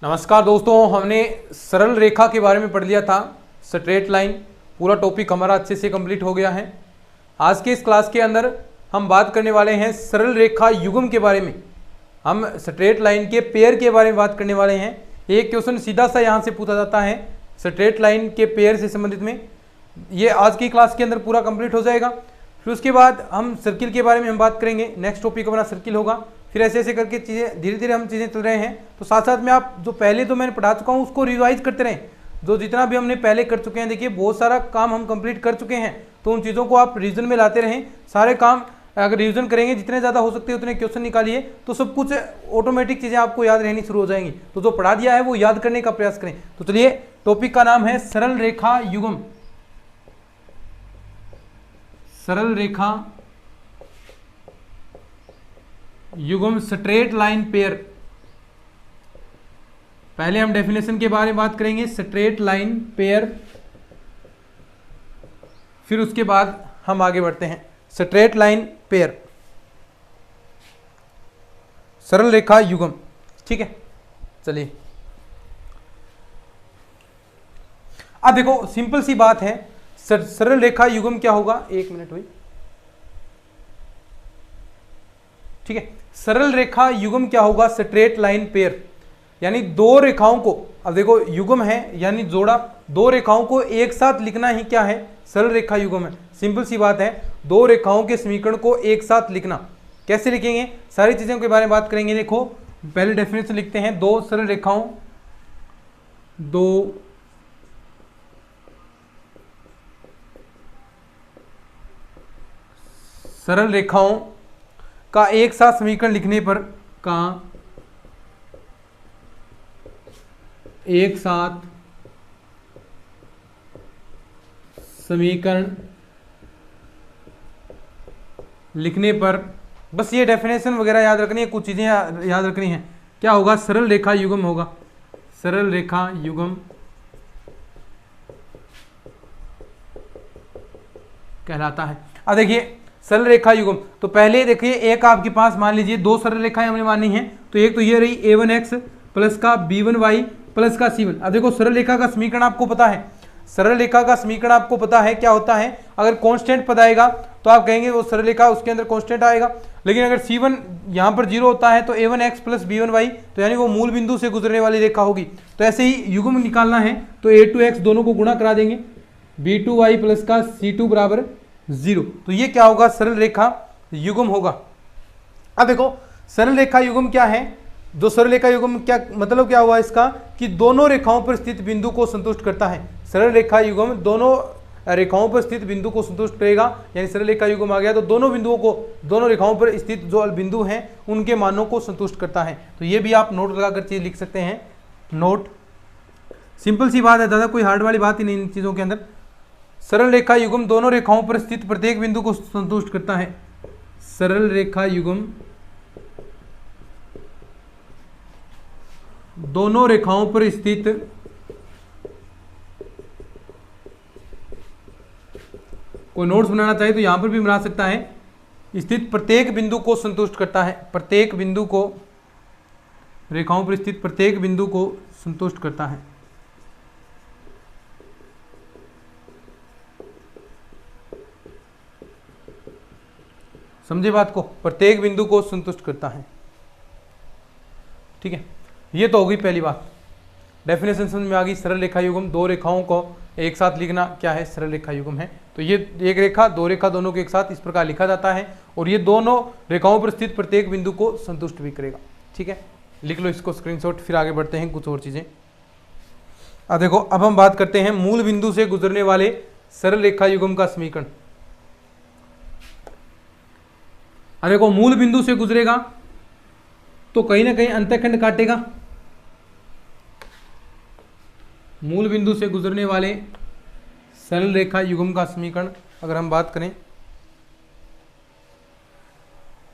नमस्कार दोस्तों, हमने सरल रेखा के बारे में पढ़ लिया था। स्ट्रेट लाइन पूरा टॉपिक हमारा अच्छे से कंप्लीट हो गया है। आज के इस क्लास के अंदर हम बात करने वाले हैं सरल रेखा युग्म के बारे में। हम स्ट्रेट लाइन के पेयर के बारे में बात करने वाले हैं। एक क्वेश्चन सीधा सा यहाँ से पूछा जाता है स्ट्रेट लाइन के पेयर से संबंधित में। ये आज की क्लास के अंदर पूरा कंप्लीट हो जाएगा। फिर उसके बाद हम सर्किल के बारे में हम बात करेंगे। नेक्स्ट टॉपिक हमारा सर्किल होगा। फिर ऐसे ऐसे करके चीज़ें धीरे धीरे हम चीज़ें चल रहे हैं। तो साथ साथ में आप जो पहले तो मैंने पढ़ा चुका हूँ उसको रिवाइज करते रहें। जो जितना भी हमने पहले कर चुके हैं, देखिए बहुत सारा काम हम कंप्लीट कर चुके हैं, तो उन चीज़ों को आप रिवीजन में लाते रहें। सारे काम अगर रिवीजन करेंगे, जितने ज़्यादा हो सकते हैं उतने क्वेश्चन निकालिए, तो सब कुछ ऑटोमेटिक चीज़ें आपको याद रहनी शुरू हो जाएंगी। तो जो पढ़ा दिया है वो याद करने का प्रयास करें। तो चलिए, टॉपिक का नाम है सरल रेखा युग्म। सरल रेखा युग्म, स्ट्रेट लाइन पेयर। पहले हम डेफिनेशन के बारे में बात करेंगे, स्ट्रेट लाइन पेयर। फिर उसके बाद हम आगे बढ़ते हैं। स्ट्रेट लाइन पेयर, सरल रेखा युग्म, ठीक है। चलिए, अब देखो सिंपल सी बात है, सरल रेखा युग्म क्या होगा। एक मिनट हुई, ठीक है। सरल रेखा युग्म क्या होगा, स्ट्रेट लाइन पेयर, यानी दो रेखाओं को, अब देखो युग्म है यानी जोड़ा, दो रेखाओं को एक साथ लिखना ही क्या है, सरल रेखा युग्म है। सिंपल सी बात है, दो रेखाओं के समीकरण को एक साथ लिखना। कैसे लिखेंगे, सारी चीजों के बारे में बात करेंगे। देखो पहले डेफिनेशन लिखते हैं, दो सरल रेखाओं, दो सरल रेखाओं का एक साथ समीकरण लिखने पर, का एक साथ समीकरण लिखने पर, बस ये डेफिनेशन वगैरह याद रखनी है, कुछ चीजें याद रखनी है। क्या होगा, सरल रेखा युग्म होगा। सरल रेखा युग्म कहलाता है। अब देखिए सरल रेखा युग्म, तो पहले देखिए एक आपके पास मान लीजिए दो सरल रेखाएं हमने मानी हैं। तो एक तो ये रही a1x प्लस का b1y प्लस का c1। अब देखो सरल रेखा का समीकरण आपको पता है, सरल रेखा का समीकरण आपको पता है क्या होता है। अगर कांस्टेंट पद आएगा तो आप कहेंगे वो सरल रेखा, उसके अंदर कांस्टेंट आएगा। लेकिन अगर c1 यहाँ पर 0 होता है तो a1x प्लस b1y, तो यानी वो मूल बिंदु से गुजरने वाली रेखा होगी। तो ऐसे ही युग्म निकालना है तो a2x दोनों को गुणा करा देंगे, b2y प्लस का c2 बराबर 0। तो ये क्या होगा, सरल रेखा युग्म होगा। अब देखो सरल रेखा युग्म क्या है, जो सरल रेखा युग्म क्या मतलब क्या हुआ इसका, कि दोनों रेखाओं पर स्थित बिंदु को संतुष्ट करता है। सरल रेखा युग्म दोनों रेखाओं पर स्थित बिंदु को संतुष्ट करेगा, यानी सरल रेखा युग्म आ गया तो दोनों बिंदुओं को, दोनों रेखाओं पर स्थित जो बिंदु हैं उनके मानों को संतुष्ट करता है। तो ये भी आप नोट लगाकर चीज लिख सकते हैं, नोट। सिंपल सी बात है, दादा कोई हार्ड वाली बात ही नहीं इन चीजों के अंदर। सरल रेखा युग्म दोनों रेखाओं पर स्थित प्रत्येक बिंदु को संतुष्ट करता है। सरल रेखा युग्म दोनों रेखाओं पर स्थित कोई नोट्स बनाना चाहे तो यहां पर भी बना सकता है, स्थित प्रत्येक बिंदु को संतुष्ट करता है। प्रत्येक बिंदु को, रेखाओं पर स्थित प्रत्येक बिंदु को संतुष्ट करता है। समझे बात को, प्रत्येक बिंदु को संतुष्ट करता है, ठीक है। ये तो होगी पहली बात, डेफिनेशन समझ में आ गई। सरल रेखा युग्म, दो रेखाओं को एक साथ लिखना क्या है, सरल रेखा युग्म है। तो ये एक रेखा, दो रेखा दोनों को एक साथ इस प्रकार लिखा जाता है, और ये दोनों रेखाओं पर स्थित प्रत्येक बिंदु को संतुष्ट भी करेगा, ठीक है। लिख लो इसको स्क्रीनशॉट, फिर आगे बढ़ते हैं कुछ और चीजें। अब देखो, अब हम बात करते हैं मूल बिंदु से गुजरने वाले सरल रेखा युग्म का समीकरण। अब देखो मूल बिंदु से गुजरेगा तो कहीं ना कहीं अंतःखंड काटेगा। मूल बिंदु से गुजरने वाले सरल रेखा युग्म का समीकरण अगर हम बात करें,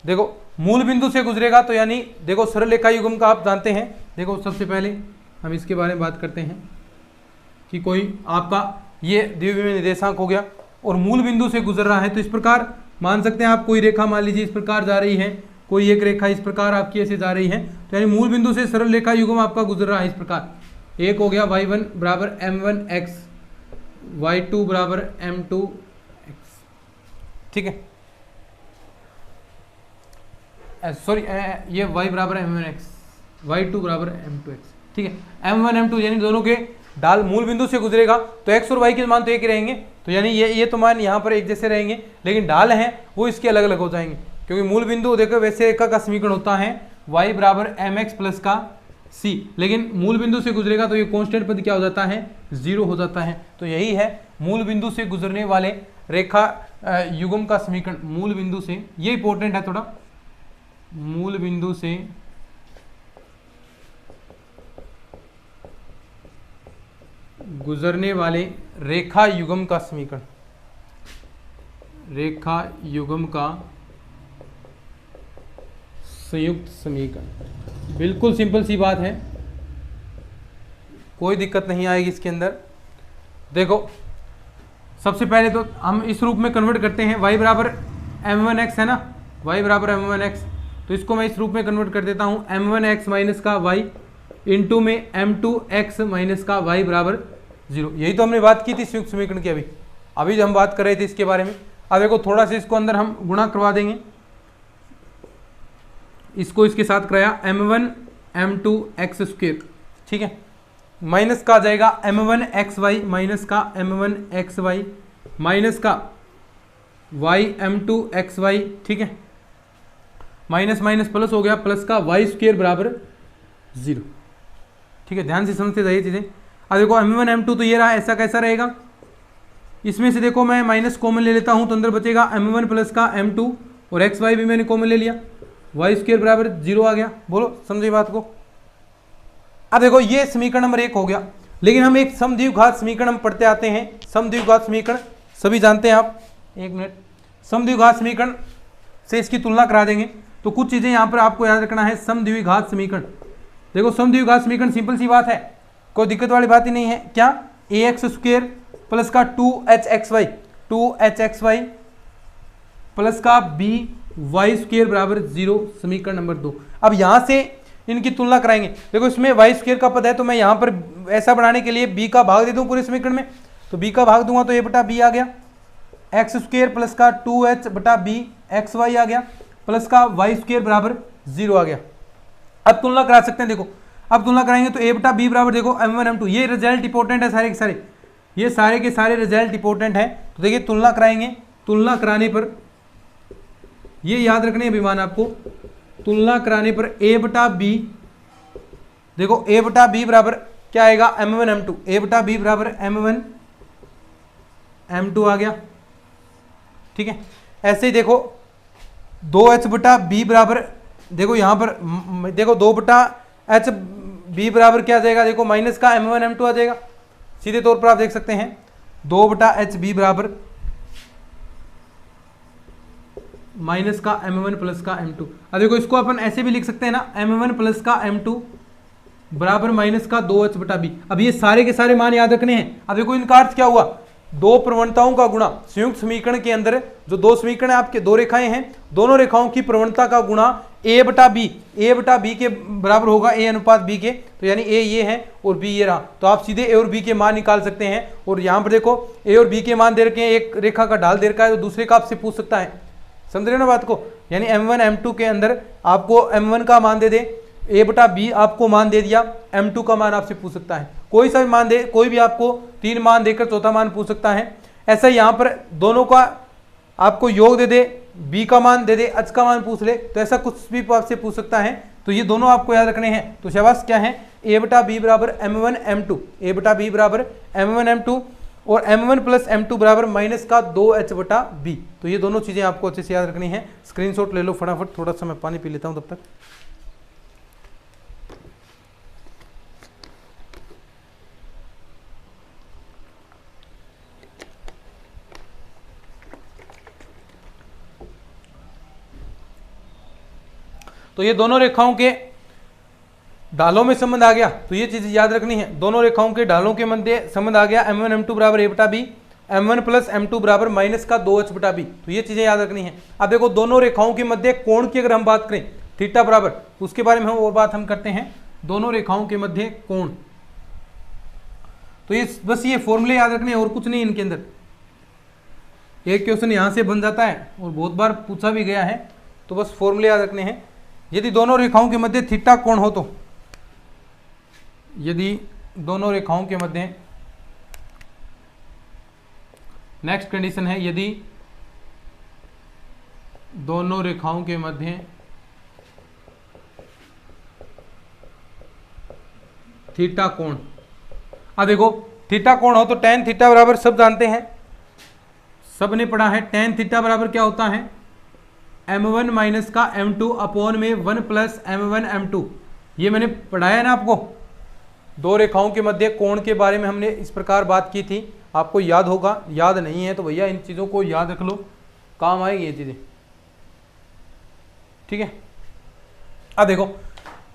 देखो मूल बिंदु से गुजरेगा तो यानी देखो सरल रेखा युग्म का आप जानते हैं। देखो सबसे पहले हम इसके बारे में बात करते हैं कि कोई आपका ये द्विविमीय निर्देशांक हो गया और मूल बिंदु से गुजर रहा है, तो इस प्रकार मान सकते हैं आप, कोई रेखा मान लीजिए इस प्रकार जा रही है कोई एक रेखा इस प्रकार आपकी ऐसे जा रही है, तो यानी मूल बिंदु से सरल रेखा युग्म आपका गुजर रहा है इस प्रकार। एक हो गया y1 बराबर m1x, y2 बराबर m2x, ठीक है, सॉरी ये y बराबर m1x, y2 बराबर m2x, ठीक है। m1 m2 यानी दोनों के डाल मूल बिंदु से गुजरेगा, तो x और y के मान तो एक ही रहेंगे, तो यानी ये तो मान यहाँ पर एक जैसे रहेंगे, लेकिन डाल हैं वो इसके अलग अलग हो जाएंगे, क्योंकि मूल बिंदु देखो वैसे रेखा का समीकरण होता है y बराबर mx प्लस का c, लेकिन मूल बिंदु से गुजरेगा तो ये कांस्टेंट पद क्या हो जाता है, 0 हो जाता है। तो यही है मूल बिंदु से गुजरने वाले रेखा युग्म का समीकरण। मूल बिंदु से, ये इंपॉर्टेंट है थोड़ा, मूल बिंदु से गुजरने वाले रेखा युग्म का समीकरण, रेखा युग्म का संयुक्त समीकरण। बिल्कुल सिंपल सी बात है, कोई दिक्कत नहीं आएगी इसके अंदर। देखो सबसे पहले तो हम इस रूप में कन्वर्ट करते हैं, y बराबर m1x है ना, y बराबर m1x, तो इसको मैं इस रूप में कन्वर्ट कर देता हूँ m1x माइनस का y इंटू में m2x माइनस का y बराबर 0। यही तो हमने बात की थी संयुक्त समीकरण की, अभी जो हम बात कर रहे थे इसके बारे में। अब देखो थोड़ा सा इसको अंदर हम गुणा करवा देंगे, इसको इसके साथ कराया m1 m2x स्क्वायर, ठीक है, माइनस का आ जाएगा m1xy माइनस का m1xy माइनस का y m2xy, ठीक है, माइनस माइनस प्लस हो गया, प्लस का y स्क्वायर बराबर 0, ठीक है। ध्यान से समझते जाइए चीजें। अब देखो m1 m2 तो ये रहा, ऐसा कैसा रहेगा, इसमें से देखो मैं माइनस कॉमन ले लेता हूं तो अंदर बचेगा m1 प्लस का m2 और xy भी मैंने कॉमन ले लिया, y स्क्वायर बराबर 0 आ गया। बोलो समझिए बात को। अब देखो ये समीकरण नंबर 1 हो गया, लेकिन हम एक समद्विघात समीकरण हम पढ़ते आते हैं, समद्विघात समीकरण सभी जानते हैं आप, एक मिनट, समद्विघात समीकरण से इसकी तुलना करा देंगे। तो कुछ चीजें यहाँ पर आपको याद रखना है। समद्विघात समीकरण, देखो समद्विघात समीकरण सिंपल सी बात है, कोई दिक्कत वाली बात ही नहीं है। क्या, ax स्क्वायर प्लस का 2hxy प्लस का by स्क्वायर बराबर 0, समीकरण नंबर 2। अब यहां से इनकी तुलना कराएंगे। देखो इसमें y स्क्वायर का पद है, तो मैं यहां पर ऐसा बनाने के लिए b का भाग दे दूं पूरे समीकरण में, तो b का भाग दूंगा तो a बटा b आ गया, x स्क्वायर प्लस का 2h बटा b xy आ गया, प्लस का y स्क्वायर बराबर 0 आ गया। अब तुलना करा सकते हैं, देखो अब तुलना कराएंगे तो a बटा b बराबर देखो m1 m2, ये रिजल्ट इंपॉर्टेंट है सारे के सारे, ये सारे के सारे रिजल्ट इंपॉर्टेंट है। तो देखिए तुलना कराएंगे, तुलना कराने पर ये याद रखने अभिमान आपको, तुलना कराने पर a बटा b, देखो a बटा b बराबर क्या आएगा m1 m2, a बटा b बराबर m1 m2 आ गया, ठीक है। ऐसे ही देखो 2h बटा b बराबर, देखो यहां पर देखो 2 बटा h b बराबर क्या आ जाएगा, देखो माइनस का m1 m2 आ जाएगा, सीधे तौर पर आप देख सकते हैं 2 बटा h b बराबर माइनस का m1 प्लस का m2। अब देखो इसको अपन ऐसे भी लिख सकते हैं ना, m1 प्लस का m2 बराबर माइनस का 2h बटा b। अब ये सारे के सारे मान याद रखने हैं। अब देखो इनका अर्थ क्या हुआ, दो प्रवणताओं का गुणा, संयुक्त समीकरण के अंदर जो दो समीकरण है आपके, दो रेखाएं हैं, दोनों रेखाओं की प्रवणता का गुणा a बटा b के बराबर होगा a अनुपात b के, तो यानी a ये है और b ये रहा, तो आप सीधे a और b के मान निकाल सकते हैं। और यहाँ पर देखो a और b के मान दे रखे हैं, एक रेखा का ढाल दे रखा है, तो दूसरे का आपसे पूछ सकता है, समझ रहे हो ना बात को। यानी m1 m2 के अंदर आपको m1 का मान दे दे, a बटा b आपको मान दे दिया, m2 का मान आपसे पूछ सकता है, कोई सा भी मान दे, कोई भी आपको 3 मान देकर चौथा मान पूछ सकता है। ऐसा यहाँ पर दोनों का आपको योग दे दे, b का मान दे दे, h का मान पूछ ले, तो ऐसा कुछ भी आपसे पूछ सकता है। तो ये दोनों आपको याद रखने हैं। तो शाबाश क्या है, a बटा b बराबर m1 m2, a बटा b बराबर m1 m2 और m1 प्लस m2 बराबर माइनस का 2h बटा b। तो ये दोनों चीजें आपको अच्छे से याद रखनी है। स्क्रीनशॉट ले लो फटाफट, थोड़ा सा मैं पानी पी लेता हूं तब तक। तो ये दोनों रेखाओं के ढालों में संबंध आ गया, तो ये चीज याद रखनी है। दोनों रेखाओं के ढालों के मध्य संबंध आ गया, m1 m2 बराबर a बटा b m1 प्लस m2 बराबर माइनस का 2h बटा b। तो ये चीजें याद रखनी है। अब देखो दोनों रेखाओं के मध्य कोण की अगर हम बात करें थीटा बराबर, तो उसके बारे में हम और बात हम करते हैं, दोनों रेखाओं के मध्य कोण। तो ये बस ये फॉर्मूले याद रखने हैं और कुछ नहीं इनके अंदर। एक क्वेश्चन यहां से बन जाता है और बहुत बार पूछा भी गया है, तो बस फॉर्मूले याद रखने हैं। यदि दोनों रेखाओं के मध्य थीटा कोण हो तो, यदि दोनों रेखाओं के मध्य, नेक्स्ट कंडीशन है यदि दोनों रेखाओं के मध्य थीटा कोण। अब देखो थीटा कोण हो तो tan थीटा बराबर सब जानते हैं, सब ने पढ़ा है। tan थीटा बराबर क्या होता है, m1 माइनस का m2 अपॉन में 1 प्लस m1 m2। ये मैंने पढ़ाया है ना आपको, दो रेखाओं के मध्य कोण के बारे में हमने इस प्रकार बात की थी, आपको याद होगा। याद नहीं है तो भैया इन चीज़ों को याद रख लो, काम आएगी ये चीज़ें, ठीक है। अब देखो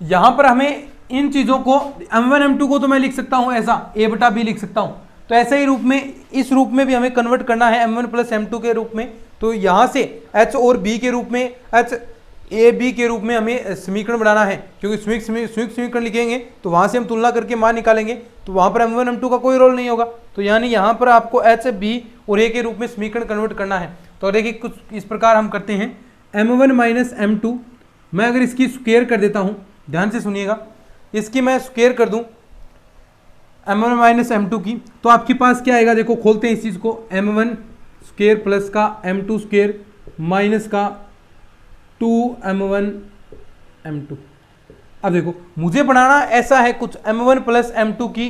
यहां पर हमें इन चीज़ों को m1 m2 को तो मैं लिख सकता हूं ऐसा a बटा b लिख सकता हूं, तो ऐसे ही रूप में इस रूप में भी हमें कन्वर्ट करना है m1 प्लस m2 के रूप में। तो यहां से h और b के रूप में, h a b के रूप में हमें समीकरण बनाना है, क्योंकि संयुक्त समीकरण लिखेंगे तो वहां से हम तुलना करके मान निकालेंगे, तो वहां पर m1 m2 का कोई रोल नहीं होगा। तो यानी यहां पर आपको h b और a के रूप में समीकरण कन्वर्ट करना है। तो देखिए कुछ इस प्रकार हम करते हैं, m1 माइनस m2, मैं अगर इसकी स्क्वायर कर देता हूं, ध्यान से सुनिएगा, इसकी मैं स्क्वायर कर दूं m1 माइनस m2 की, तो आपके पास क्या आएगा, देखो खोलते हैं इस चीज को, m1 स्क्वायर प्लस का m2 स्क्वायर माइनस का 2m1 m2। अब देखो मुझे बनाना ऐसा है कुछ m1 प्लस m2 की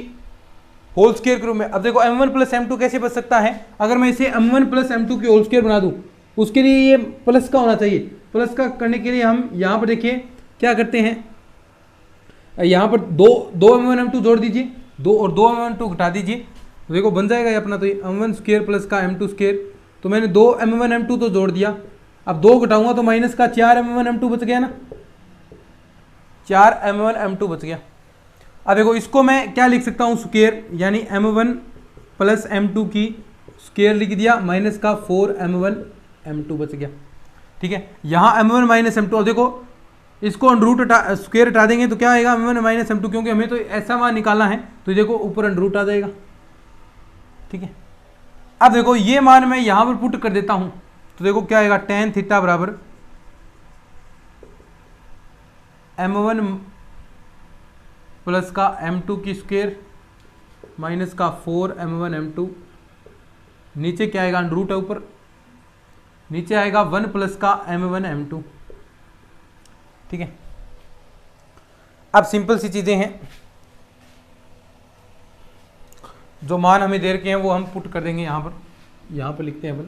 होल स्क्वायर के रूप में। अब देखो m1 प्लस m2 कैसे बच सकता है, अगर मैं इसे m1 प्लस m2 की होल स्क्वायर बना दूं, उसके लिए ये प्लस का होना चाहिए। प्लस का करने के लिए हम यहाँ पर देखिए क्या करते हैं, यहाँ पर दो m1 m2 जोड़ दीजिए, दो और दो m1 m2 घटा दीजिए, तो देखो बन जाएगा ये अपना। तो ये m1 स्क्वायर प्लस का m2 स्क्वायर, तो मैंने दो m1 m2 तो जोड़ दिया, अब दो घटाऊंगा तो माइनस का 4 m1 m2 बच गया ना, 4 m1 m2 बच गया। अब देखो इसको मैं क्या लिख सकता हूँ, स्क्वायर, यानी m1 प्लस m2 की स्क्वायर लिख दिया, माइनस का 4 m1 m2 बच गया, ठीक है। यहाँ m1 माइनस m2, और देखो इसको अंडरूट स्क्वायर हटा देंगे तो क्या आएगा, m1 माइनस m2, क्योंकि हमें तो ऐसा मान निकालना है, तो देखो ऊपर अंडरूट आ जाएगा, ठीक है। अब देखो ये मान मैं यहां पर पुट कर देता हूं, तो देखो क्या आएगा, tan थीटा बराबर m1 प्लस का m2 की स्क्वायर माइनस का 4 m1 m2, नीचे क्या आएगा, अंडरूट है ऊपर, नीचे आएगा 1 प्लस का m1 m2, ठीक है। अब सिंपल सी चीजें हैं, जो मान हमें दे रखे हैं वो हम पुट कर देंगे यहां पर लिखते हैं अपन,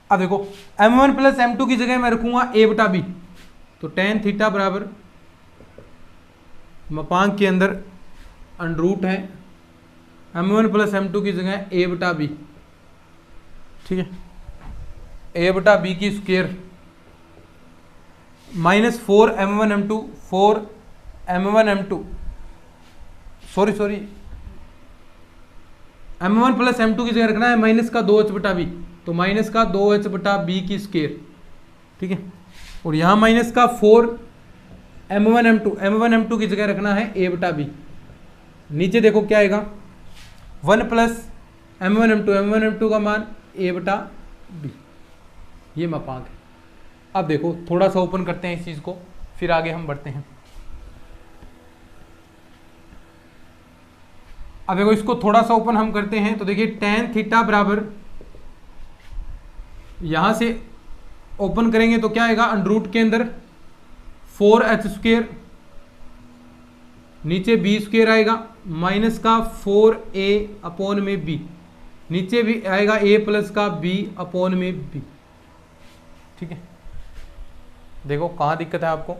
अब देखो m1 प्लस m2 की जगह मैं रखूंगा a बटा b, तो tan थीटा बराबर मपांक के अंदर अंडरूट है m1 प्लस m2 की जगह a बटा b, ठीक है, a बटा b की square minus 4 m1 m2, 4 m1 m2, sorry m1 plus m2 की जगह रखना है माइनस का 2h बटा b, तो माइनस का 2h बटा b की स्क्वायर, ठीक है। और यहाँ माइनस का 4 m1 m2 की जगह रखना है a बटा b, नीचे देखो क्या आएगा, 1 प्लस m1 m2 का मान a बटा b, ये मापांक है। अब देखो थोड़ा सा ओपन करते हैं इस चीज को, फिर आगे हम बढ़ते हैं। अब देखो इसको थोड़ा सा ओपन हम करते हैं, तो देखिए tan थीटा बराबर, यहां से ओपन करेंगे तो क्या आएगा, अंडरूट के अंदर 4h स्क्वायर, नीचे b स्क्वायर आएगा, माइनस का 4a अपॉन में b, नीचे भी आएगा a प्लस का b अपॉन में b, ठीक है। देखो कहां दिक्कत है आपको।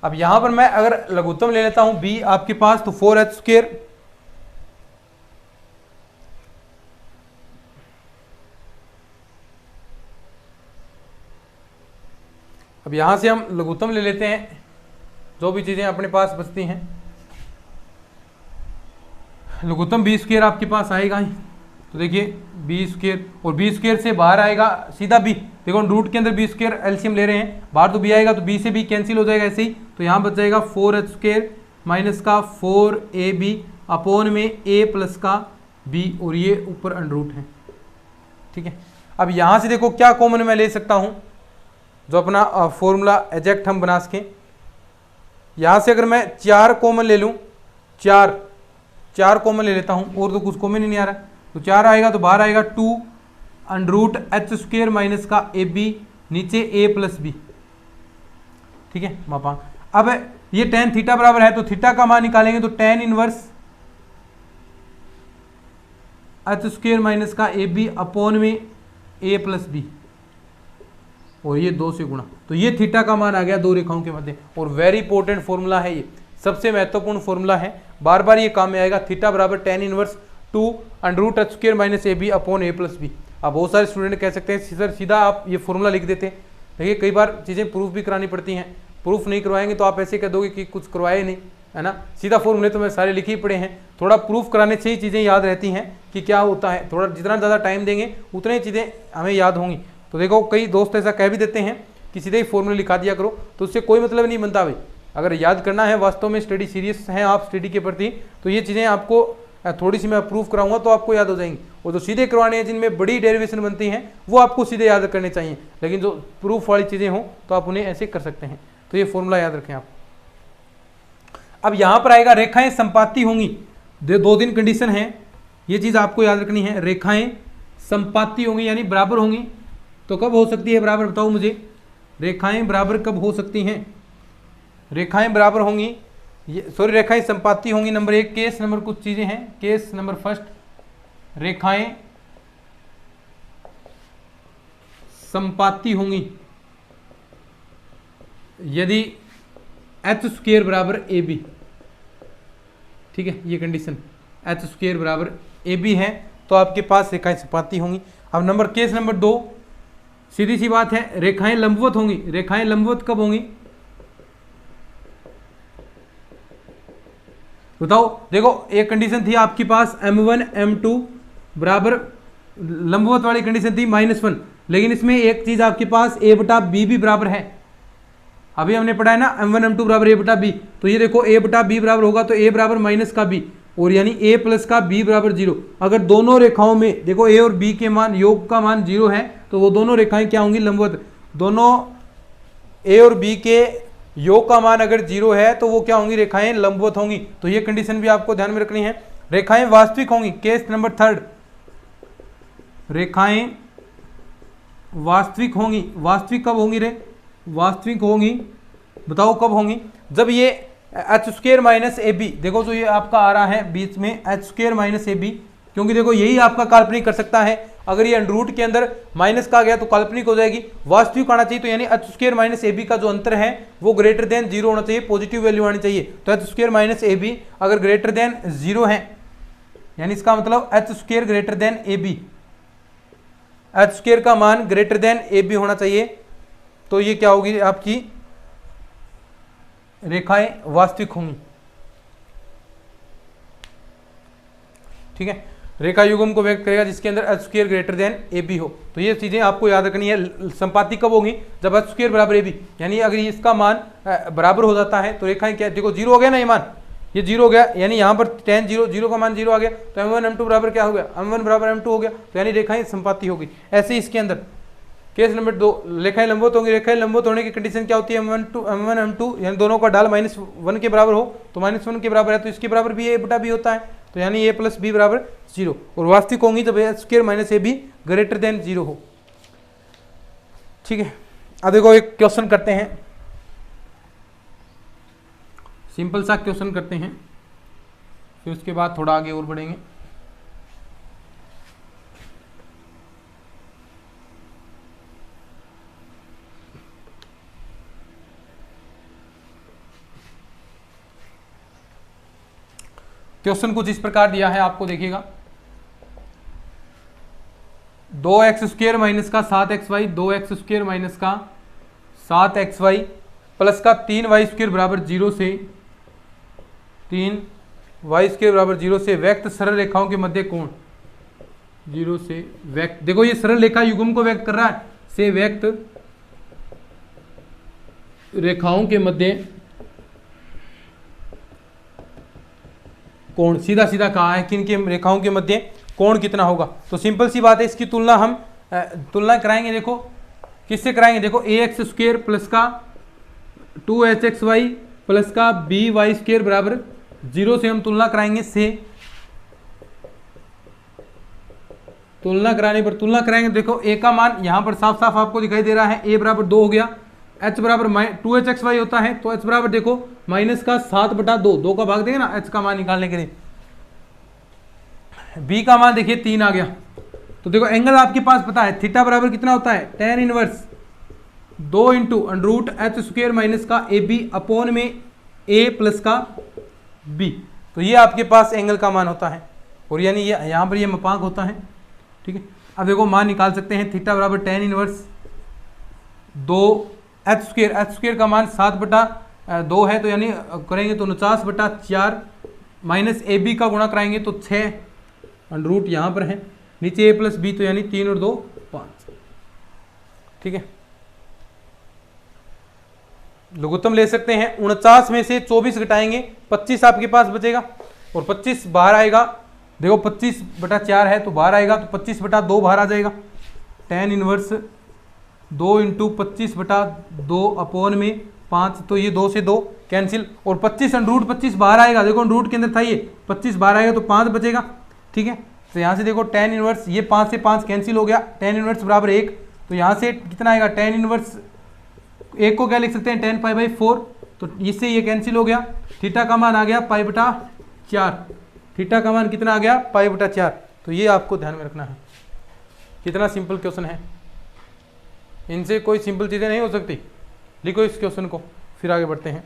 अब यहां पर मैं अगर लघुत्तम ले लेता हूं b आपके पास, तो 4h स्क्वायर, अब यहां से हम लघुत्तम ले लेते हैं जो भी चीज़ें अपने पास बचती हैं, लघुत्तम बी स्क्वायर आपके पास आएगा ही। तो देखिए बी स्क्वायर, और बी स्क्वायर से बाहर आएगा सीधा बी। देखो रूट के अंदर बी स्क्वायर एलसीएम ले रहे हैं, बाहर तो बी आएगा, तो बी से बी कैंसिल हो जाएगा ऐसे ही। तो यहाँ बच जाएगा 4h स्क्वायर माइनस का 4ab अपॉन में a प्लस का b, और ये ऊपर अंडर रूट है। ठीक है, अब यहाँ से देखो क्या कॉमन मैं ले सकता हूँ, जो अपना फॉर्मूला एग्जैक्ट हम बना सकें। यहाँ से अगर मैं 4 कॉमन ले लूँ, 4 कॉमन ले लेता हूँ, और तो कुछ कॉमन ही नहीं आ रहा। तो 4 आएगा तो बाहर आएगा 2 under root h square minus का ab, नीचे a प्लस बी। ठीक है मापा। अब ये tan थीटा बराबर है, तो थीटा का मान निकालेंगे, तो tan inverse h square minus का ab अपॉन में a प्लस बी, और ये 2 से गुणा। तो ये थीटा का मान आ गया दो रेखाओं के मध्य, और वेरी इंपॉर्टेंट फॉर्मूला है, ये सबसे महत्वपूर्ण फॉर्मूला है, बार बार ये काम में आएगा। थीटा बराबर tan inverse 2 under root h square minus ab upon a plus b. अब बहुत सारे स्टूडेंट कह सकते हैं सर सीधा आप ये फॉर्मूला लिख देते हैं। देखिए कई बार चीज़ें प्रूफ भी करानी पड़ती हैं, प्रूफ नहीं करवाएंगे तो आप ऐसे कह दोगे कि कुछ करवाए नहीं, है ना। सीधा फॉर्मूले तो मैं सारे लिखे ही पड़े हैं, थोड़ा प्रूफ कराने से ही चीज़ें याद रहती हैं कि क्या होता है। थोड़ा जितना ज़्यादा टाइम देंगे उतनी ही चीज़ें हमें याद होंगी। तो देखो कई दोस्त ऐसा कह भी देते हैं कि सीधे ही फॉर्मूले लिखा दिया करो, तो उससे कोई मतलब नहीं बनता भाई। अगर याद करना है, वास्तव में स्टडी सीरियस हैं आप स्टडी के प्रति, तो ये चीज़ें आपको थोड़ी सी मैं अप्रूव कराऊंगा तो आपको याद हो जाएंगी। और जो सीधे करवाने हैं जिनमें बड़ी डेरिवेशन बनती हैं वो आपको सीधे याद करने चाहिए, लेकिन जो प्रूफ वाली चीज़ें हों तो आप उन्हें ऐसे कर सकते हैं। तो ये फॉर्मूला याद रखें आप। अब यहाँ पर आएगा रेखाएं संपाती होंगी, 2 कंडीशन है, ये चीज़ आपको याद रखनी है। रेखाएं संपाती होंगी यानी बराबर होंगी, तो कब हो सकती है बराबर, बताओ मुझे। रेखाएं बराबर कब हो सकती हैं? रेखाएं बराबर होंगी, सॉरी रेखाएं संपाती होंगी। नंबर 1 केस नंबर कुछ चीजें हैं, केस नंबर फर्स्ट, रेखाएं संपाती होंगी यदि h स्क्वायर बराबर ab। ठीक है, ये कंडीशन h स्क्वायर बराबर ab है तो आपके पास रेखाएं संपाती होंगी। अब नंबर केस नंबर 2, सीधी सी बात है, रेखाएं लंबवत होंगी। रेखाएं लंबवत कब होंगी बताओ। देखो एक कंडीशन थी आपके पास m1 m2 बराबर लंबवत वाली कंडीशन थी -1, लेकिन इसमें एक चीज आपके पास a बटा b भी बराबर है। अभी हमने पढ़ा है ना m1 m2 बराबर a बटा b, तो ये देखो a बटा b बराबर होगा तो a बराबर माइनस का b, और यानी a प्लस का b बराबर 0। अगर दोनों रेखाओं में देखो a और b के मान योग का मान 0 है तो वो दोनों रेखाएं क्या होंगी, लंबवत। दोनों a और b के योग का मान अगर 0 है तो वो क्या होंगी, रेखाएं लंबवत होंगी। तो ये कंडीशन भी आपको ध्यान में रखनी है। रेखाएं वास्तविक होंगी, केस नंबर 3, रेखाएं वास्तविक होंगी। वास्तविक कब होंगी रे, वास्तविक होंगी बताओ कब होंगी, जब ये h square minus a b, देखो जो ये आपका आ रहा है बीच में h square minus a b, क्योंकि देखो यही आपका काल्पनिक कर सकता है। अगर ये अंडर रूट के अंदर माइनस का गया तो काल्पनिक हो जाएगी, वास्तविक आना चाहिए। तो यानी h square minus a b का जो अंतर है वो ग्रेटर देन 0 होना चाहिए, पॉजिटिव वैल्यू आनी चाहिए। तो h square minus a b अगर ग्रेटर देन 0 है, यानी इसका मतलब h square greater than a b, h square का मान ग्रेटर देन ए बी होना चाहिए। तो ये क्या होगी, आपकी रेखाएं वास्तविक होंगी। ठीक है, रेखा युग्म को व्यक्त करेगा जिसके अंदर h square greater than a b हो। तो ये चीजें आपको याद रखनी है। संपाती कब होगी, जब h स्क्वायर बराबर ए बी, यानी अगर इसका मान बराबर हो जाता है तो रेखाएं क्या, देखो 0 हो गया ना, ये मान ये 0 हो गया, यानी यहाँ पर tan 0 का मान 0 आ गया, तो m1 m2 बराबर क्या हो गया, m1 बराबर m2 हो गया, तो यानी रेखाएं संपाती होगी। ऐसे ही इसके अंदर केस नंबर 2, रेखाएं लंबवत होंगी। रेखाएं लंबवत होने की कंडीशन क्या होती है, m1 m2 यानी दोनों का ढाल -1 के बराबर हो, तो -1 के बराबर है तो इसके बराबर भी a बटा b होता है, तो यानी a प्लस b बराबर 0। और वास्तविक होंगी जब h square minus a be greater than 0 हो। ठीक है, अब देखो एक क्वेश्चन करते हैं, सिंपल सा क्वेश्चन करते हैं, फिर उसके बाद थोड़ा आगे और बढ़ेंगे। क्वेश्चन कुछ इस प्रकार दिया है आपको, देखिएगा 2x स्क्वायर माइनस का 7xy, 2x स्क्वायर माइनस का 7xy प्लस का 3y² बराबर 0 से 3y² बराबर 0 से व्यक्त सरल रेखाओं के मध्य कोण 0 से व्यक्त, देखो ये सरल रेखा युग्म को व्यक्त कर रहा है, से व्यक्त रेखाओं के मध्य कोण, सीधा सीधा कहा है किन के रेखाओं के मध्य कोण कितना होगा। तो सिंपल सी बात है, इसकी तुलना हम तुलना कराएंगे। देखो किससे कराएंगे, देखो ax² प्लस का 2hxy प्लस का by² बराबर 0 से हम तुलना कराएंगे, से तुलना कराने पर तुलना कराएंगे। देखो a का मान यहां पर साफ साफ आपको दिखाई दे रहा है, a बराबर 2 हो गया, h बराबर 2hxy होता है, तो h बराबर देखो माइनस का 7/2, 2 का भाग देंगे ना h का मान निकालने के लिए। b का मान देखिए 3 आ गया। तो देखो एंगल आपके पास पता है, थीटा बराबर कितना होता है, tan inverse 2 into √h² minus का AB अपॉन में a प्लस का b। तो ये आपके पास एंगल का मान होता है, और यानी ये यहाँ पर ये मापांक होता है, ठीक है। अब देखो मान निकाल सकते हैं, थीटा बराबर tan इनवर्स 2h² का मान 7/2 है, तो यानी करेंगे तो 49/4 माइनस AB का गुणा कराएंगे तो 6 √ यहाँ पर है, नीचे a प्लस b, तो यानी 3 और 2 5, ठीक है। लघुत्तम ले सकते हैं, 49 में से 24 घटाएंगे 25 आपके पास बचेगा, और 25 बाहर आएगा, देखो 25/4 है तो बाहर आएगा, तो 25/2 बाहर आ जाएगा। tan इनवर्स 2 इंटू 25/2 अपॉन में 5, तो ये 2 से 2 कैंसिल, और 25 √25 बाहर आएगा, देखो रूट के अंदर था ये, 25 बाहर आएगा तो 5 बचेगा, ठीक है। तो यहाँ से देखो tan इनवर्स, ये 5 से 5 कैंसिल हो गया, tan इनवर्स बराबर 1, तो यहाँ से कितना आएगा, tan इनवर्स 1 को क्या लिख सकते हैं, tan π/4, तो इससे ये कैंसिल हो गया। थीटा का मान आ गया π/4, थीटा का मान कितना आ गया, π/4। तो ये आपको ध्यान में रखना है। कितना सिंपल क्वेश्चन है, इनसे कोई सिंपल चीज़ें नहीं हो सकती। लिखो इस क्वेश्चन को, फिर आगे बढ़ते हैं।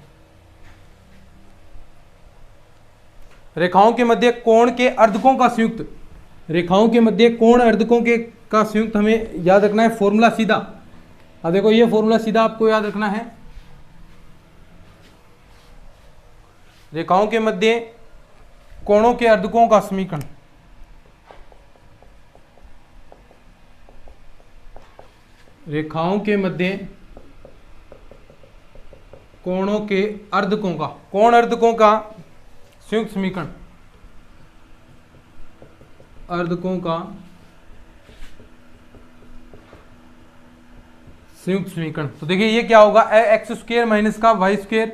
रेखाओं के मध्य कोण के अर्धकों का संयुक्त, रेखाओं के मध्य कोण अर्धकों के का संयुक्त हमें याद रखना है, फॉर्मूला सीधा। अब देखो ये फॉर्मूला सीधा आपको याद रखना है, रेखाओं के मध्य कोणों के अर्धकों का समीकरण, रेखाओं के मध्य कोणों के अर्धकों का, कोण अर्धकों का संयुक्त समीकरण, अर्धकों का संयुक्त समीकरण। तो देखिए ये क्या होगा, x² माइनस का y²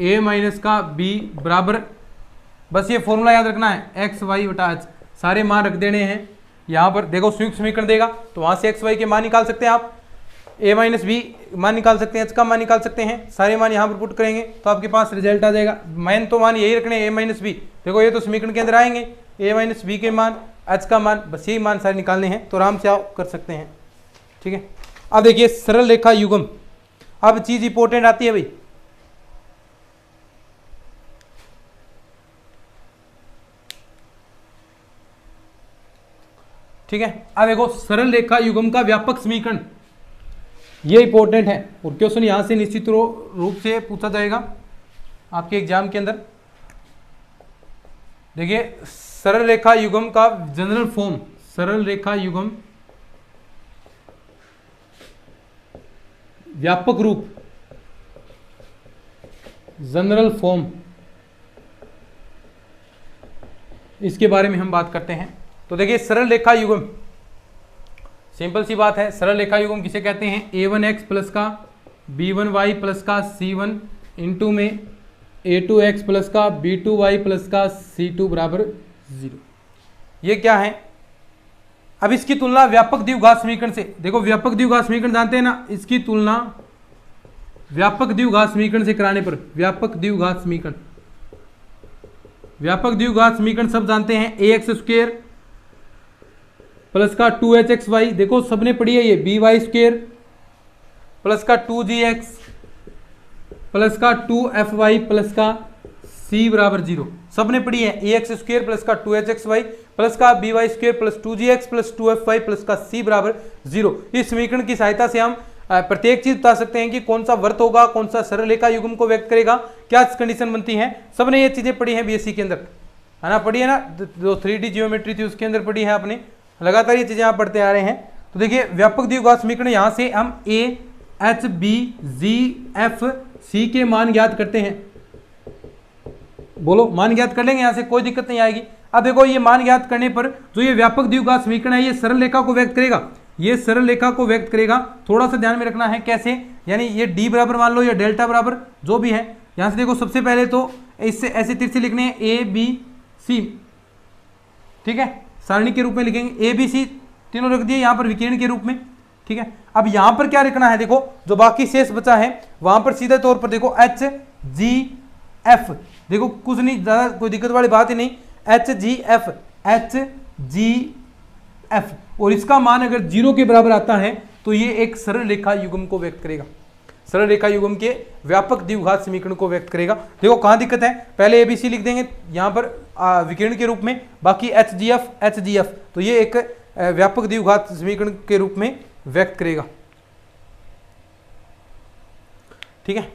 a माइनस का b बराबर, बस ये फॉर्मूला याद रखना है, x/y/h, सारे मान रख देने हैं। यहाँ पर देखो संयुक्त समीकरण देगा, तो वहाँ से x y के मान निकाल सकते हैं आप, a माइनस b मान निकाल सकते हैं, h का मान निकाल सकते हैं, सारे मान यहाँ पर पुट करेंगे तो आपके पास रिजल्ट आ जाएगा। मैन तो मान यही रखने a माइनस b, देखो ये तो समीकरण के अंदर आएंगे, a माइनस b के मान, h का मान, बस यही मान सारे निकालने हैं, तो आराम से आप कर सकते हैं, ठीक है। अब देखिए सरल रेखा युग्म, अब चीज इंपॉर्टेंट आती है भाई, ठीक है। अब देखो सरल रेखा युग्म का व्यापक समीकरण, ये इंपॉर्टेंट है, और क्वेश्चन यहां से निश्चित रूप से पूछा जाएगा आपके एग्जाम के अंदर। देखिए सरल रेखा युग्म का जनरल फॉर्म, सरल रेखा युग्म व्यापक रूप, जनरल फॉर्म, इसके बारे में हम बात करते हैं। तो देखिए सरल रेखा युग्म, सिंपल सी बात है, सरल रेखा युग्म किसे कहते हैं, a1x प्लस का b1y प्लस का c1 इंटू में a2x प्लस का b2y प्लस का c2 बराबर 0। ये क्या है, अब इसकी तुलना व्यापक द्विघात समीकरण से, देखो व्यापक द्विघात समीकरण जानते हैं ना, इसकी तुलना व्यापक द्विघात समीकरण से कराने पर, व्यापक द्विघात समीकरण, व्यापक द्विघात समीकरण सब जानते हैं, ax² प्लस का 2hxy, देखो सबने पढ़ी है ये, by² प्लस का 2gx प्लस का 2fy प्लस का c बराबर 0, सबने पढ़ी है, ax² प्लस का 2hxy प्लस का by² plus 2gx plus 2fy plus का c बराबर 0। इस समीकरण की सहायता से हम प्रत्येक चीज बता सकते हैं कि कौन सा वर्त होगा, कौन सा सरल रेखा युग्म को व्यक्त करेगा, क्या कंडीशन बनती है। सबने ये चीजें पढ़ी हैं बीएससी के अंदर, है ना, पढ़ी है ना, जो 3D जियोमेट्री थी उसके अंदर पढ़ी है आपने, लगातार ये चीजें आप पढ़ते आ रहे हैं। तो देखिए व्यापक द्विघात समीकरण, यहाँ से हम a h b g f c के मान ज्ञात करते हैं। बोलो, मान ज्ञात कर लेंगे, यहाँ से कोई दिक्कत नहीं आएगी। अब देखो ये मान ज्ञात करने पर जो ये व्यापक द्विघात समीकरण है ये सरल रेखा को व्यक्त करेगा, ये सरल रेखा को व्यक्त करेगा। थोड़ा सा ध्यान में रखना है कैसे, यानी ये डी बराबर मान लो या डेल्टा बराबर जो भी है। यहाँ से देखो सबसे पहले तो इससे ऐसे तिरछे लिखने हैं ए बी सी, ठीक है, सारणी के रूप में लिखेंगे, ए बी सी तीनों रख दिए यहाँ पर विकिरण के रूप में, ठीक है। अब यहाँ पर क्या लिखना है, देखो जो बाकी शेष बचा है वहां पर सीधे तौर पर देखो एच जी एफ, देखो कुछ नहीं, ज्यादा कोई दिक्कत वाली बात ही नहीं, एच जी एफ, और इसका मान अगर 0 के बराबर आता है तो ये एक सरल रेखा युग्म को व्यक्त करेगा, सरल रेखा युग्म के व्यापक द्विघात समीकरण को व्यक्त करेगा। देखो कहां दिक्कत है, पहले एबीसी लिख देंगे यहाँ पर विकिरण के रूप में, बाकी एच जी एफ, तो ये एक व्यापक द्विघात समीकरण के रूप में व्यक्त करेगा, ठीक है,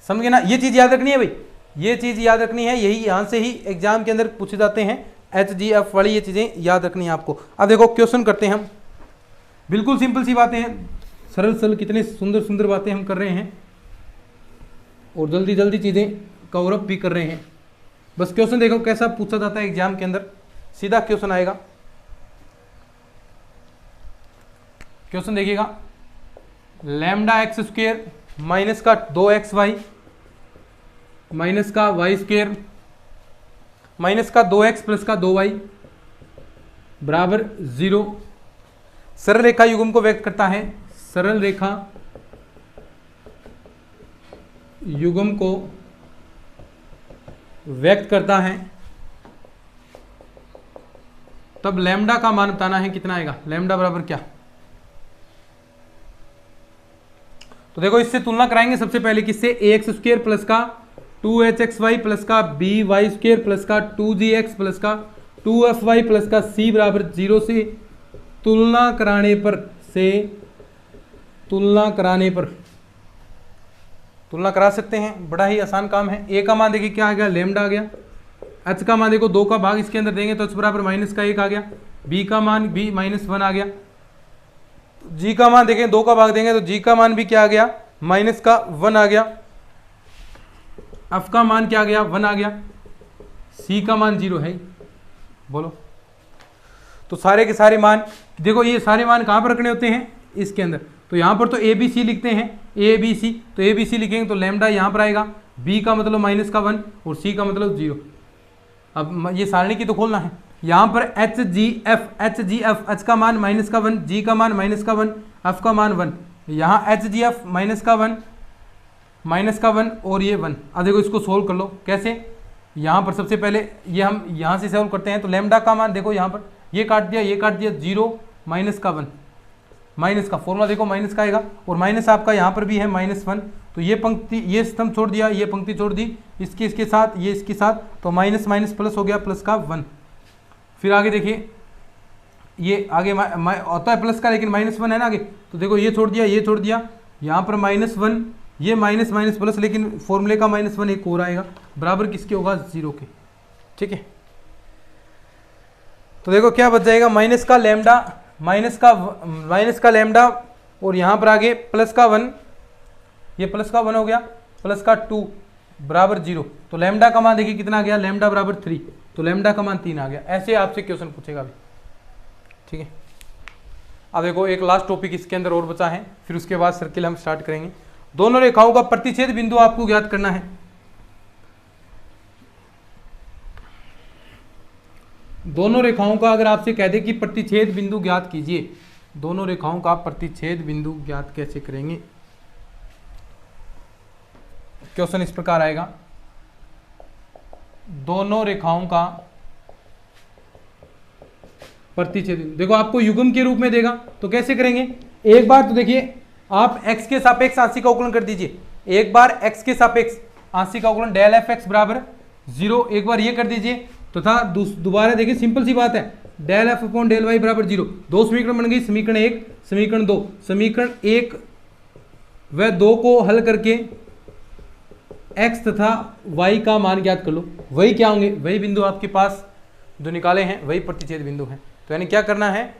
समझ गए ना। ये चीज याद रखनी है भाई, ये चीज याद रखनी है, यही यहां से ही एग्जाम के अंदर पूछे जाते हैं, एच जी एफ वाली ये चीजें याद रखनी है आपको। अब देखो क्वेश्चन करते हैं हम, बिल्कुल सिंपल सी बातें हैं, सरल सरल कितने सुंदर सुंदर बातें हम कर रहे हैं और जल्दी जल्दी चीजें कवर अप भी कर रहे हैं। बस क्वेश्चन देखो कैसा पूछा जाता है एग्जाम के अंदर, सीधा क्वेश्चन आएगा। क्वेश्चन देखिएगा, लैम्डा एक्स स्क्वेयर माइनस का 2xy माइनस का वाई स्क्वेयर माइनस का 2x प्लस का 2y बराबर 0 सरल रेखा युग्म को व्यक्त करता है, सरल रेखा युग्म को व्यक्त करता है, तब लैम्डा का मान बताना है कितना आएगा, लैम्डा बराबर क्या। तो देखो इससे तुलना कराएंगे सबसे पहले किससे, ax स्क्वेयर प्लस का 2hxy प्लस का by स्क्वेयर प्लस का 2gx प्लस का 2fy प्लस का c बराबर 0 से तुलना कराने पर तुलना करा सकते हैं, बड़ा ही आसान काम है। a का मान देखिए क्या आ गया, लैम्डा आ गया, h का मान देखो 2 का भाग इसके अंदर देंगे तो h बराबर माइनस का 1 आ गया, b का मान b माइनस 1 आ गया, g का मान देखें 2 का भाग देंगे तो g का मान भी क्या आ गया, माइनस का 1 आ गया, f का मान क्या आ गया, 1 आ गया, c का मान 0 है, बोलो। तो सारे के सारे मान देखो, ये सारे मान कहाँ पर रखने होते हैं, इसके अंदर। तो यहाँ पर तो ए बी सी लिखते हैं, ए बी सी, तो ए बी सी लिखेंगे तो लैम्डा यहाँ पर आएगा, b का मतलब माइनस का 1 और c का मतलब 0। अब ये सारणी की तो खोलना है, यहाँ पर एच जी एफ, एच का मान माइनस का 1, जी का मान माइनस का 1, एफ का मान 1, यहाँ एच जी एफ माइनस का 1 और ये 1। अब देखो इसको सोल्व कर लो, कैसे, यहाँ पर सबसे पहले ये हम यहाँ से सोल्व करते हैं, तो लैम्डा का मान देखो यहाँ पर ये काट दिया 0 माइनस का 1, माइनस का फॉर्मूला देखो माइनस का आएगा, और माइनस आपका यहाँ पर भी है -1, तो ये पंक्ति ये स्तंभ छोड़ दिया, ये पंक्ति छोड़ दी, इसके साथ ये इसके साथ, तो माइनस माइनस प्लस हो गया, प्लस का 1। फिर आगे देखिए, ये आगे होता है प्लस का लेकिन -1 है ना आगे, तो देखो ये छोड़ दिया, यहाँ पर -1, ये माइनस माइनस प्लस, लेकिन फॉर्मूले का -1 एक और आएगा, बराबर किसके होगा, 0 के, ठीक है। तो देखो क्या बच जाएगा, माइनस का लैम्डा और यहाँ पर आगे प्लस का 1, ये प्लस का 1 हो गया, प्लस का 2 बराबर 0। तो लैम्डा का मान देखिए कितना आ गया, लैम्डा बराबर 3, तो लैम्डा का मान 3 आ गया। ऐसे आपसे क्वेश्चन पूछेगा अभी, ठीक है। अब देखो एक लास्ट टॉपिक इसके अंदर और बचा है, फिर उसके बाद सर्किल हम स्टार्ट करेंगे। दोनों रेखाओं का प्रतिच्छेद बिंदु आपको ज्ञात करना है। दोनों रेखाओं का अगर आपसे कह दे कि प्रतिच्छेद बिंदु ज्ञात कीजिए, दोनों रेखाओं का प्रतिच्छेद बिंदु ज्ञात कैसे करेंगे, क्वेश्चन इस प्रकार आएगा, दोनों रेखाओं का प्रतिच्छेद। देखो आपको युग्म के रूप में देगा तो कैसे करेंगे, एक बार तो देखिए आप x के सापेक्ष आंशिक अवकलन कर दीजिए, एक बार x के सापेक्ष आंशिक अवकलन डेल एफ एक्स बराबर 0, एक बार ये कर दीजिए, तथा दोबारा देखिए सिंपल सी बात है, del F upon del Y बराबर 0। दो समीकरण बन गई, समीकरण 1 समीकरण 2, समीकरण 1 वह दो को हल करके x तथा y का मान ज्ञात कर लो। वही क्या होंगे, वही बिंदु आपके पास जो निकाले हैं वही प्रतिच्छेद बिंदु हैं। तो यानी क्या करना है,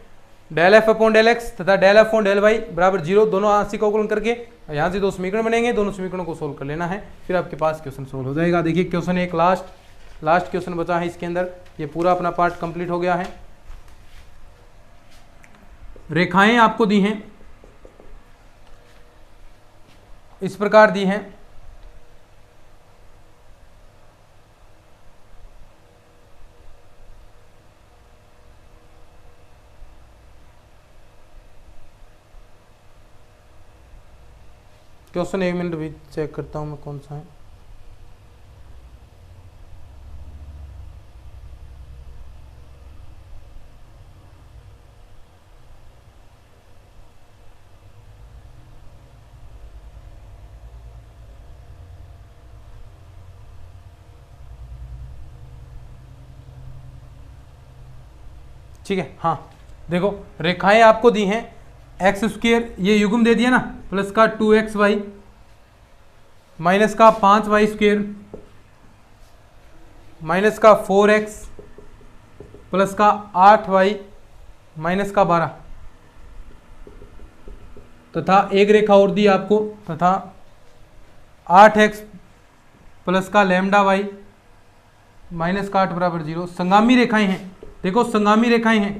del F upon del X तथा del F upon del Y बराबर 0, दोनों आंशिक अवकलन करके यहाँ से दो समीकरण बनेंगे, दोनों समीकरणों को सोल्व कर लेना है, फिर आपके पास क्वेश्चन सोल्व हो जाएगा। देखिए क्वेश्चन एक लास्ट क्वेश्चन बचा है इसके अंदर, ये पूरा अपना पार्ट कंप्लीट हो गया है। रेखाएं आपको दी हैं, इस प्रकार दी हैं, क्वेश्चन 1 मिनट भी चेक करता हूं मैं कौन सा है। ठीक है, हाँ देखो रेखाएं आपको दी हैं, एक्स स्क्वेयर ये युग्म दे दिया ना, प्लस का 2xy माइनस का 5y स्क्वेयर माइनस का 4x प्लस का 8y माइनस का 12 तथा एक रेखा और दी आपको, तथा 8x प्लस का लैम्डा y माइनस का 8 बराबर 0। संगामी रेखाएं हैं, देखो संगामी रेखाएं हैं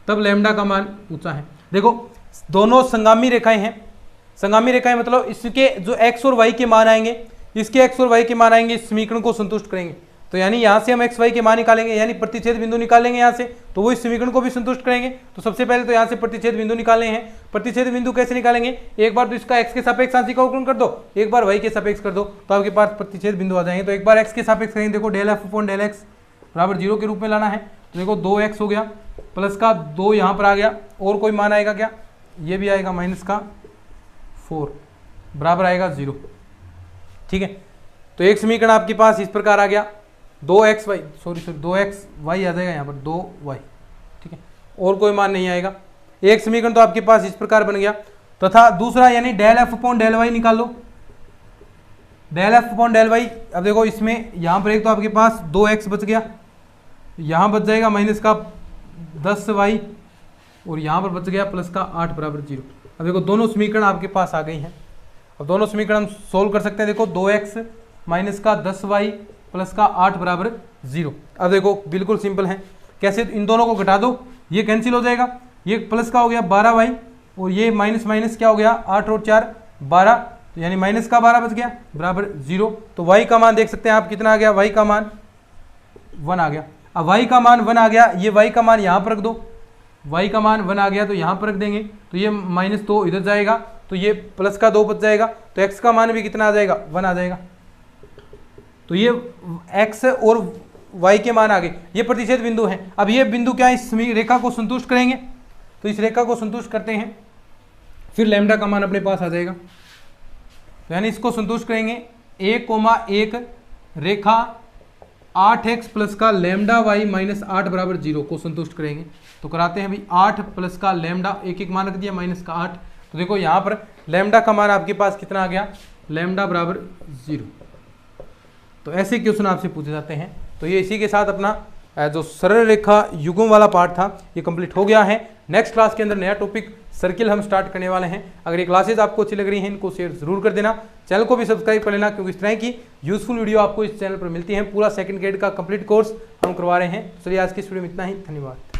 तब लैम्डा का मान ऊंचा है। देखो दोनों संगामी रेखाएं हैं, संगामी रेखाएं मतलब इसके जो x और y के मान आएंगे, इसके x और y के मान आएंगे, इस समीकरण को संतुष्ट करेंगे। तो यानी यहां से हम x y के मान निकालेंगे, यानी प्रतिच्छेद बिंदु निकालेंगे यहां से, तो वो इस समीकरण को भी संतुष्ट करेंगे। तो सबसे पहले तो यहां से प्रतिच्छेद बिंदु निकालने हैं। प्रतिच्छेद बिंदु कैसे निकालेंगे, एक बार तो इसका x के सापेक्ष आंशिक अवकलन कर दो, एक बार y के सापेक्ष कर दो, तो आपके पास प्रतिच्छेद बिंदु आ जाएंगे। तो एक बार x के सापेक्ष करेंगे, देखो del F upon del x बराबर 0 के रूप में लाना है। तो देखो 2x हो गया, प्लस का 2 यहाँ पर आ गया, और कोई मान आएगा क्या, ये भी आएगा माइनस का 4 बराबर आएगा 0। ठीक है, तो एक समीकरण आपके पास इस प्रकार आ गया, 2xy आ जाएगा यहाँ पर 2y। ठीक है, और कोई मान नहीं आएगा। एक समीकरण तो आपके पास इस प्रकार बन गया, तथा दूसरा यानी del F upon del Y निकाल लो, del F upon del Y. अब देखो इसमें यहाँ पर एक तो आपके पास 2x बच गया, यहाँ बच जाएगा माइनस का 10y, और यहाँ पर बच गया प्लस का 8 बराबर 0। अब देखो दोनों समीकरण आपके पास आ गई हैं। अब दोनों समीकरण हम सोल्व कर सकते हैं। देखो 2x माइनस का 10y प्लस का 8 बराबर 0। अब देखो बिल्कुल सिंपल है, कैसे, इन दोनों को घटा दो, ये कैंसिल हो जाएगा, ये प्लस का हो गया 12y, और ये माइनस माइनस क्या हो गया, 8 और 4 12, यानी माइनस का 12 बच गया बराबर 0। तो y का मान देख सकते हैं आप कितना आ गया, y का मान 1 आ गया। अब y का मान 1 आ गया, ये y का मान यहाँ पर रख दो, y का मान 1 आ गया तो यहाँ पर रख देंगे, तो ये माइनस 2 इधर जाएगा, तो ये प्लस का 2 बच जाएगा, तो x का मान भी कितना आ जाएगा, 1 आ जाएगा। तो ये x और y के मान आ गए, ये प्रतिच्छेद बिंदु हैं। अब ये बिंदु क्या इस रेखा को संतुष्ट करेंगे, तो इस रेखा को संतुष्ट करते हैं, फिर लैम्डा का मान अपने पास आ जाएगा। तो यानी इसको संतुष्ट करेंगे, 1,1 रेखा 8x प्लस का लैम्डा वाई माइनस 8 बराबर 0 को संतुष्ट करेंगे। तो कराते हैं भाई, 8 प्लस का लैम्डा, एक एक मान रख दिया, माइनस का 8। तो देखो यहाँ पर लैम्डा का मान आपके पास कितना आ गया, लैम्डा बराबर 0। तो ऐसे क्वेश्चन आपसे पूछे जाते हैं। तो ये इसी के साथ अपना जो सरल रेखा युग्म वाला पार्ट था ये कंप्लीट हो गया है। नेक्स्ट क्लास के अंदर नया टॉपिक सर्किल हम स्टार्ट करने वाले हैं। अगर ये क्लासेज आपको अच्छी लग रही हैं, इनको शेयर जरूर कर देना, चैनल को भी सब्सक्राइब कर लेना, क्योंकि इस तरह की यूजफुल वीडियो आपको इस चैनल पर मिलती है। पूरा सेकंड ग्रेड का कंप्लीट कोर्स हम करवा रहे हैं। चलिए आज की इस वीडियो में इतना ही, धन्यवाद।